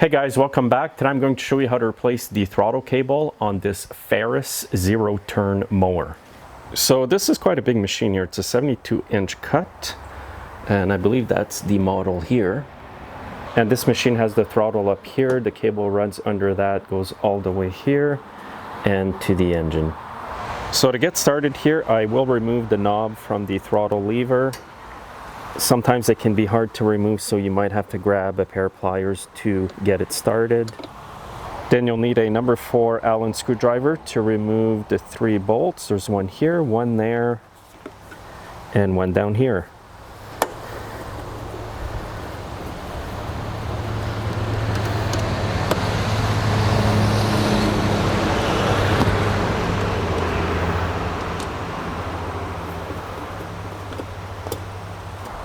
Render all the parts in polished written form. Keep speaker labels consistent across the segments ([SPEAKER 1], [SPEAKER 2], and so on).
[SPEAKER 1] Hey guys, welcome back. Today I'm going to show you how to replace the throttle cable on this Ferris zero-turn mower. So this is quite a big machine here. It's a 72-inch cut, and I believe that's the model here. And this machine has the throttle up here. The cable runs under that, goes all the way here and to the engine. So to get started here, I will remove the knob from the throttle lever. Sometimes it can be hard to remove, so you might have to grab a pair of pliers to get it started. Then you'll need a number 4 Allen screwdriver to remove the 3 bolts. There's one here, one there, and one down here.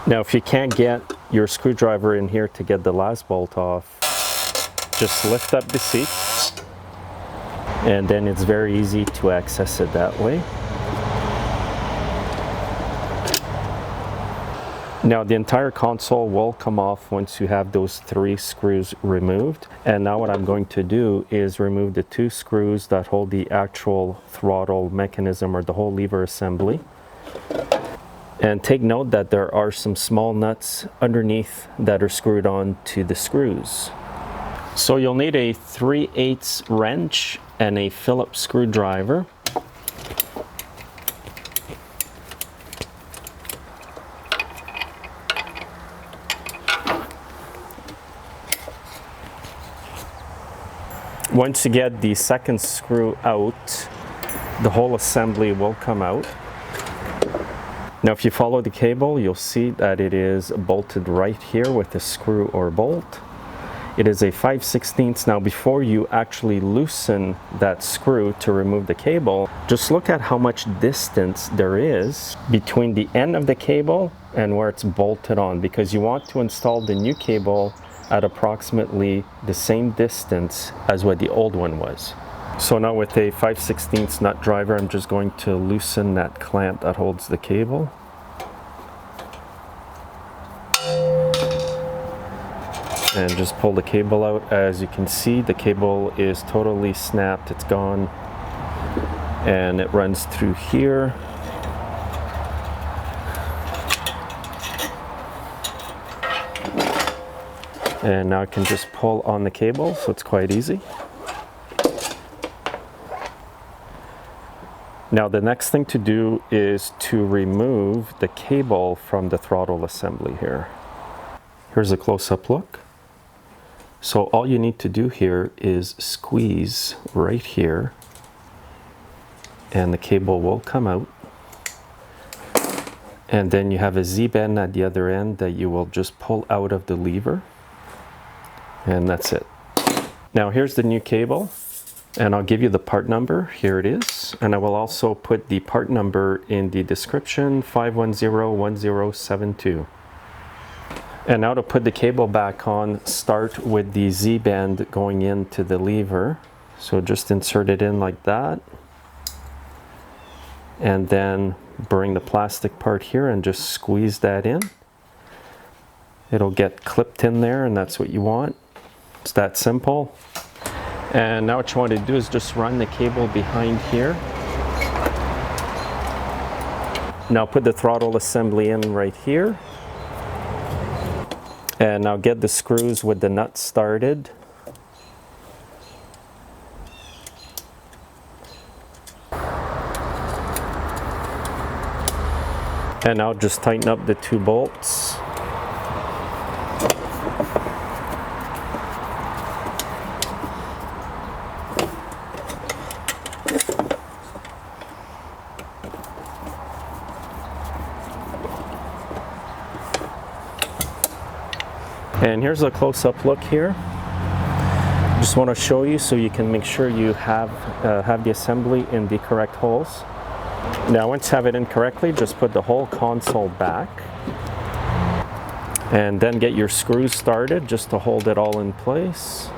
[SPEAKER 1] Now, if you can't get your screwdriver in here to get the last bolt off, just lift up the seat, and then it's very easy to access it that way. Now, the entire console will come off once you have those 3 screws removed. And now what I'm going to do is remove the 2 screws that hold the actual throttle mechanism or the whole lever assembly. And take note that there are some small nuts underneath that are screwed on to the screws. So you'll need a 3/8 wrench and a Phillips screwdriver. Once you get the second screw out, the whole assembly will come out. Now, if you follow the cable, you'll see that it is bolted right here with a screw or bolt. It is a 5/16. Now, before you actually loosen that screw to remove the cable, just look at how much distance there is between the end of the cable and where it's bolted on, because you want to install the new cable at approximately the same distance as what the old one was. So now with a 5/16 nut driver, I'm just going to loosen that clamp that holds the cable. And just pull the cable out. As you can see, the cable is totally snapped, it's gone. And it runs through here. And now I can just pull on the cable, so it's quite easy. Now the next thing to do is to remove the cable from the throttle assembly here. Here's a close-up look. So all you need to do here is squeeze right here, and the cable will come out. And then you have a Z-bend at the other end that you will just pull out of the lever. And that's it. Now here's the new cable. And I'll give you the part number. Here it is. And I will also put the part number in the description, 5101072. And now to put the cable back on, start with the Z-bend going into the lever. So just insert it in like that. And then bring the plastic part here and just squeeze that in. It'll get clipped in there, and that's what you want. It's that simple. And now what you want to do is just run the cable behind here. Now put the throttle assembly in right here. And now get the screws with the nuts started. And now just tighten up the 2 bolts. And here's a close-up look here. Just want to show you so you can make sure you have the assembly in the correct holes. Now once you have it in correctly, just put the whole console back. And then get your screws started just to hold it all in place.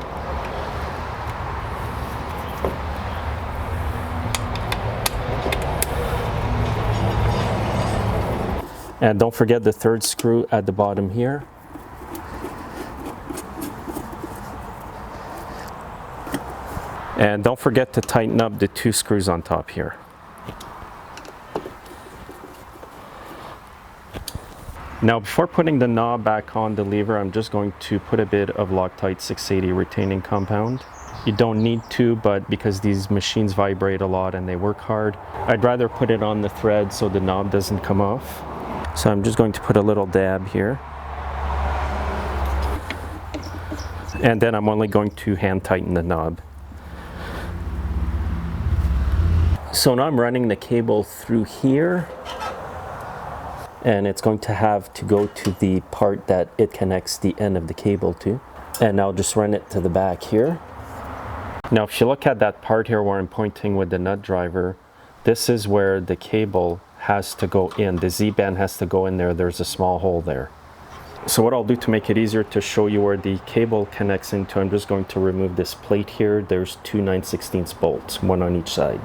[SPEAKER 1] And don't forget the third screw at the bottom here. And don't forget to tighten up the 2 screws on top here. Now before putting the knob back on the lever, I'm just going to put a bit of Loctite 680 retaining compound. You don't need to, but because these machines vibrate a lot and they work hard, I'd rather put it on the thread so the knob doesn't come off. So I'm just going to put a little dab here. And then I'm only going to hand tighten the knob. So now I'm running the cable through here, and it's going to have to go to the part that it connects the end of the cable to. And I'll just run it to the back here. Now if you look at that part here where I'm pointing with the nut driver, this is where the cable has to go in. The Z-band has to go in there. There's a small hole there. So what I'll do to make it easier to show you where the cable connects into, I'm just going to remove this plate here. There's 2 9/16 bolts, one on each side.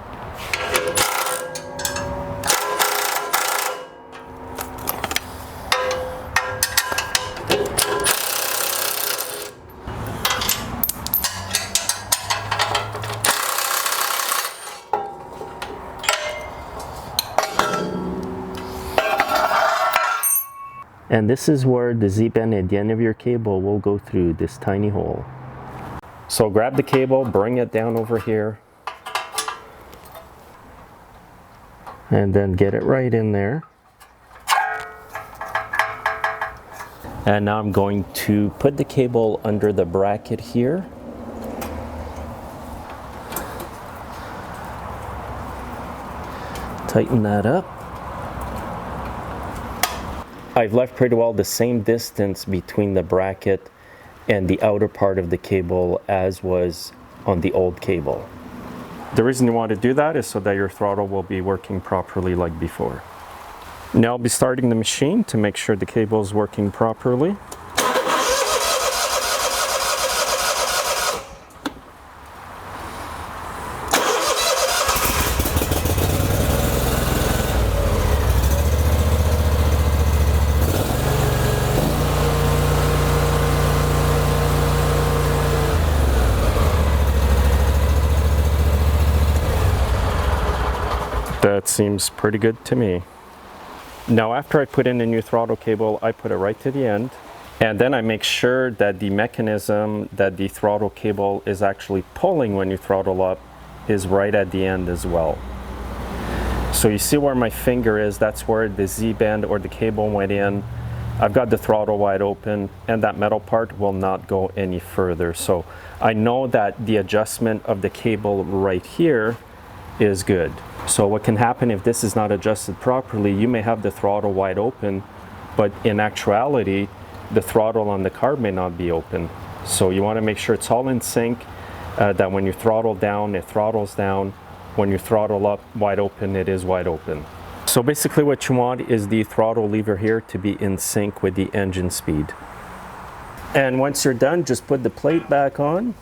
[SPEAKER 1] And this is where the Z-band at the end of your cable will go through this tiny hole. So grab the cable, bring it down over here, and then get it right in there. And now I'm going to put the cable under the bracket here. Tighten that up. I've left pretty well the same distance between the bracket and the outer part of the cable as was on the old cable. The reason you want to do that is so that your throttle will be working properly like before. Now I'll be starting the machine to make sure the cable is working properly. That seems pretty good to me. Now after I put in the new throttle cable, I put it right to the end, and then I make sure that the mechanism that the throttle cable is actually pulling when you throttle up is right at the end as well. So you see where my finger is, that's where the Z-band or the cable went in. I've got the throttle wide open, and that metal part will not go any further. So I know that the adjustment of the cable right here is good. So what can happen if this is not adjusted properly, you may have the throttle wide open, but in actuality, the throttle on the car may not be open. So you want to make sure it's all in sync, that when you throttle down, it throttles down. When you throttle up wide open, it is wide open. So basically what you want is the throttle lever here to be in sync with the engine speed. And once you're done, just put the plate back on.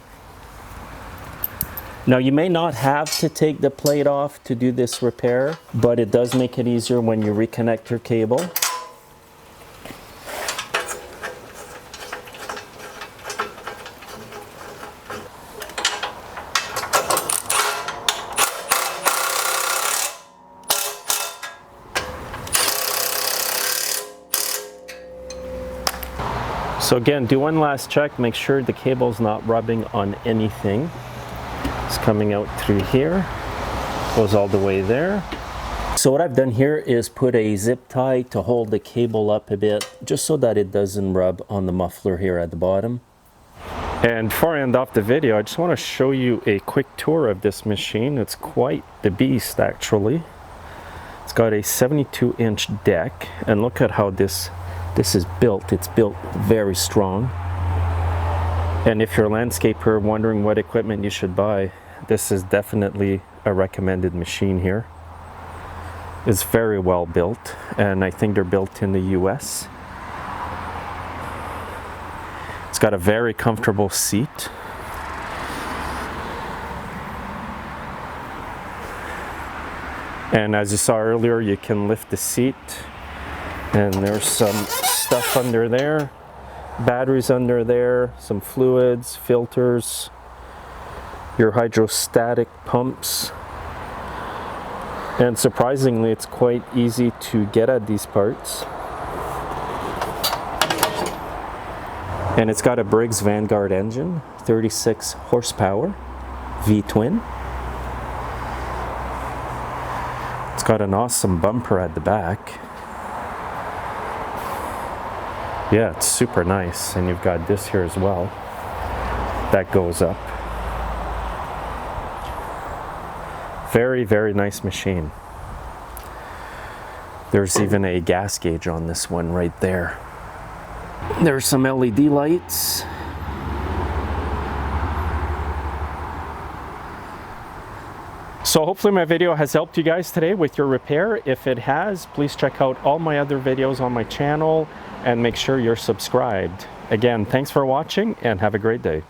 [SPEAKER 1] Now you may not have to take the plate off to do this repair, but it does make it easier when you reconnect your cable. So again, do one last check, make sure the cable's not rubbing on anything. It's coming out through here, goes all the way there. So what I've done here is put a zip tie to hold the cable up a bit, just so that it doesn't rub on the muffler here at the bottom. And before I end off the video, I just want to show you a quick tour of this machine. It's quite the beast actually. It's got a 72-inch deck, and look at how this is built. It's built very strong. And if you're a landscaper wondering what equipment you should buy, this is definitely a recommended machine here. It's very well built, and I think they're built in the US. It's got a very comfortable seat. And as you saw earlier, you can lift the seat, and there's some stuff under there. Batteries under there, some fluids, filters. your hydrostatic pumps. And surprisingly, it's quite easy to get at these parts. And it's got a Briggs Vanguard engine, 36 horsepower, V-twin. It's got an awesome bumper at the back. Yeah, it's super nice. And you've got this here as well. That goes up. Very, very nice machine. There's even a gas gauge on this one right there. There's some LED lights. So hopefully my video has helped you guys today with your repair. If it has, please check out all my other videos on my channel and make sure you're subscribed. Again, thanks for watching and have a great day.